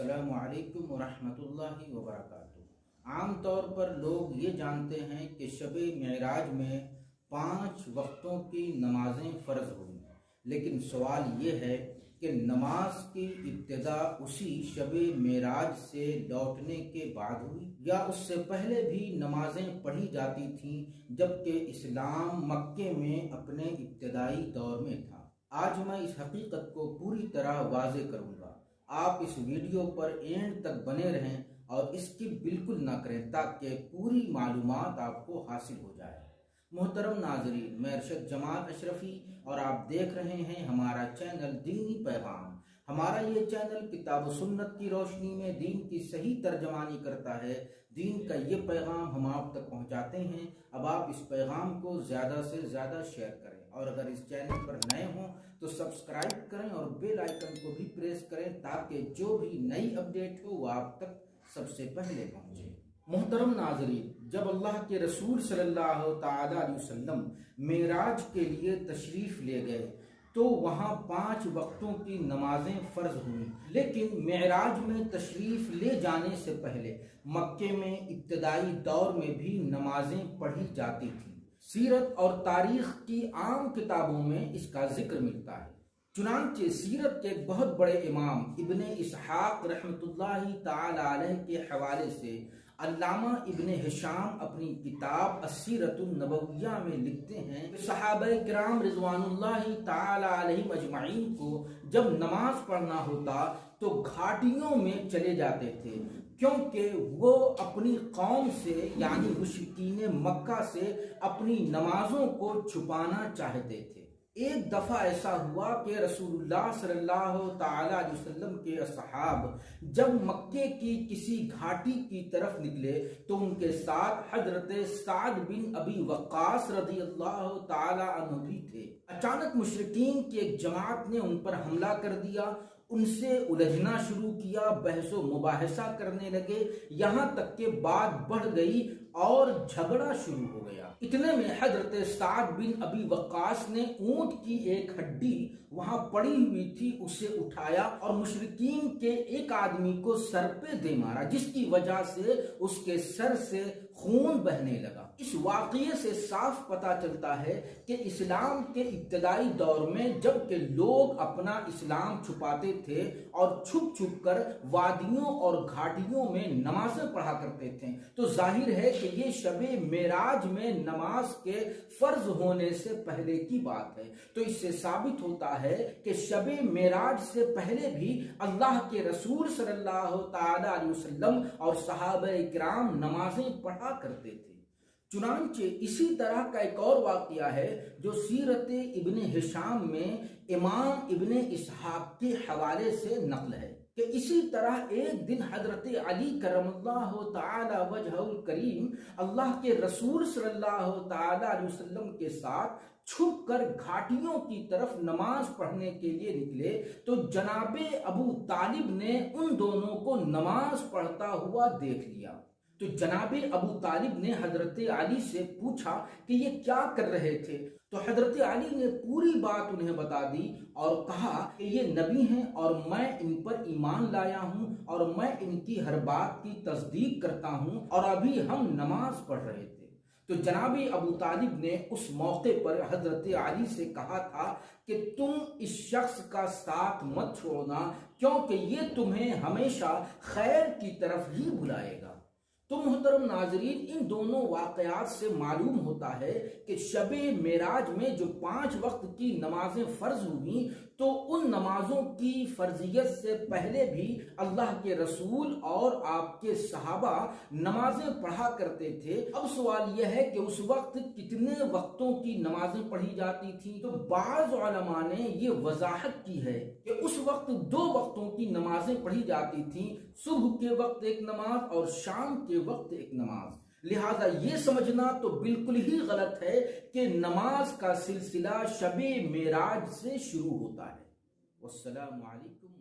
السلام علیکم ورحمۃ اللہ وبرکاتہ۔ عام طور پر لوگ یہ جانتے ہیں کہ شب معراج میں 5 وقتوں کی نمازیں فرض ہوئی، لیکن سوال یہ ہے کہ نماز کی ابتدا اسی شب معراج سے لوٹنے کے بعد ہوئی یا اس سے پہلے بھی نمازیں پڑھی جاتی تھیں جبکہ اسلام مکے میں اپنے ابتدائی دور میں تھا۔ آج میں اس حقیقت کو پوری طرح واضح کروں گا۔ آپ اس ویڈیو پر اینڈ تک بنے رہیں اور اسکپ بالکل نہ کریں تاکہ پوری معلومات آپ کو حاصل ہو جائے۔ محترم ناظرین، میں ارشد جمال اشرفی اور آپ دیکھ رہے ہیں ہمارا چینل دینی پیغام۔ ہمارا یہ چینل کتاب و سنت کی روشنی میں دین کی صحیح ترجمانی کرتا ہے۔ دین کا یہ پیغام ہم آپ تک پہنچاتے ہیں۔ اب آپ اس پیغام کو زیادہ سے زیادہ شیئر کریں، اور اگر اس چینل پر نئے ہوں تو سبسکرائب کریں اور بیل آئیکن کو بھی پریس کریں تاکہ جو بھی نئی اپڈیٹ ہو وہ آپ تک سب سے پہلے پہنچے۔ محترم ناظرین، جب اللہ کے رسول صلی اللہ تعالی علیہ وسلم معراج کے لیے تشریف لے گئے تو وہاں 5 وقتوں کی نمازیں فرض ہوئیں، لیکن معراج میں تشریف لے جانے سے پہلے مکے میں ابتدائی دور میں بھی نمازیں پڑھی جاتی تھیں۔ سیرت اور تاریخ کی عام کتابوں میں اس کا ذکر ملتا ہے۔ چنانچہ سیرت کے ایک بہت بڑے امام ابن اسحاق رحمۃ اللہ تعالی علیہ کے حوالے سے علامہ ابن ہشام اپنی کتاب السیرۃ النبویہ میں لکھتے ہیں کہ صحابہ کرام رضوان اللہ تعالی علیہم اجمعین کو جب نماز پڑھنا ہوتا تو گھاٹیوں میں چلے جاتے تھے، کیونکہ وہ اپنی قوم سے یعنی مشرکین مکہ سے اپنی نمازوں کو چھپانا چاہتے تھے۔ ایک دفعہ ایسا ہوا کہ رسول اللہ صلی اللہ تعالی علیہ وسلم کے اصحاب جب مکے کی کسی گھاٹی کی طرف نکلے تو ان کے ساتھ حضرت سعد بن ابی وقاص رضی اللہ تعالی عنہ بھی تھے۔ اچانک مشرکین کی ایک جماعت نے ان پر حملہ کر دیا، ان سے الجھنا شروع کیا، بحث و مباحثہ کرنے لگے، یہاں تک کہ بات بڑھ گئی اور جھگڑا شروع ہو گیا۔ اتنے میں حضرت سعد بن ابی وقاص نے اونٹ کی ایک ہڈی وہاں پڑی ہوئی تھی اسے اٹھایا اور مشرکین کے ایک آدمی کو سر پہ دے مارا، جس کی وجہ سے اس کے سر سے خون بہنے لگا۔ اس واقعے سے صاف پتہ چلتا ہے کہ اسلام کے ابتدائی دور میں جب کہ لوگ اپنا اسلام چھپاتے تھے اور چھپ چھپ کر وادیوں اور گھاٹیوں میں نمازیں پڑھا کرتے تھے، تو ظاہر ہے کہ یہ شب معراج میں نماز کے فرض ہونے سے پہلے کی بات ہے۔ تو اس سے ثابت ہوتا ہے کہ شب معراج سے پہلے بھی اللہ کے رسول صلی اللہ تعالی علیہ وسلم اور صحابہ کرام نمازیں پڑھا کرتے تھے۔ چنانچہ اسی طرح کا ایک اور واقعہ ہے جو سیرت ابن ہشام میں امام ابن اسحاق کے حوالے سے نقل ہے کہ اسی طرح ایک دن حضرت علی کرم اللہ تعالی وجہہ الکریم اللہ کے رسول صلی اللہ تعالی علیہ وسلم کے ساتھ چھپ کر گھاٹیوں کی طرف نماز پڑھنے کے لیے نکلے تو جناب ابو طالب نے ان دونوں کو نماز پڑھتا ہوا دیکھ لیا۔ تو جناب ابو طالب نے حضرت علی سے پوچھا کہ یہ کیا کر رہے تھے، تو حضرت علی نے پوری بات انہیں بتا دی اور کہا کہ یہ نبی ہیں اور میں ان پر ایمان لایا ہوں اور میں ان کی ہر بات کی تصدیق کرتا ہوں، اور ابھی ہم نماز پڑھ رہے تھے۔ تو جناب ابو طالب نے اس موقع پر حضرت علی سے کہا تھا کہ تم اس شخص کا ساتھ مت چھوڑنا، کیونکہ یہ تمہیں ہمیشہ خیر کی طرف ہی بلائے گا۔ تو محترم ناظرین، ان دونوں واقعات سے معلوم ہوتا ہے کہ شب معراج میں جو 5 وقت کی نمازیں فرض ہوئیں تو ان نمازوں کی فرضیت سے پہلے بھی اللہ کے رسول اور آپ کے صحابہ نمازیں پڑھا کرتے تھے۔ اب سوال یہ ہے کہ اس وقت کتنے وقتوں کی نمازیں پڑھی جاتی تھیں؟ تو بعض علماء نے یہ وضاحت کی ہے کہ اس وقت 2 وقتوں کی نمازیں پڑھی جاتی تھیں، صبح کے وقت ایک نماز اور شام کے وقت ایک نماز۔ لہذا یہ سمجھنا تو بالکل ہی غلط ہے کہ نماز کا سلسلہ شب معراج سے شروع ہوتا ہے۔ والسلام علیکم۔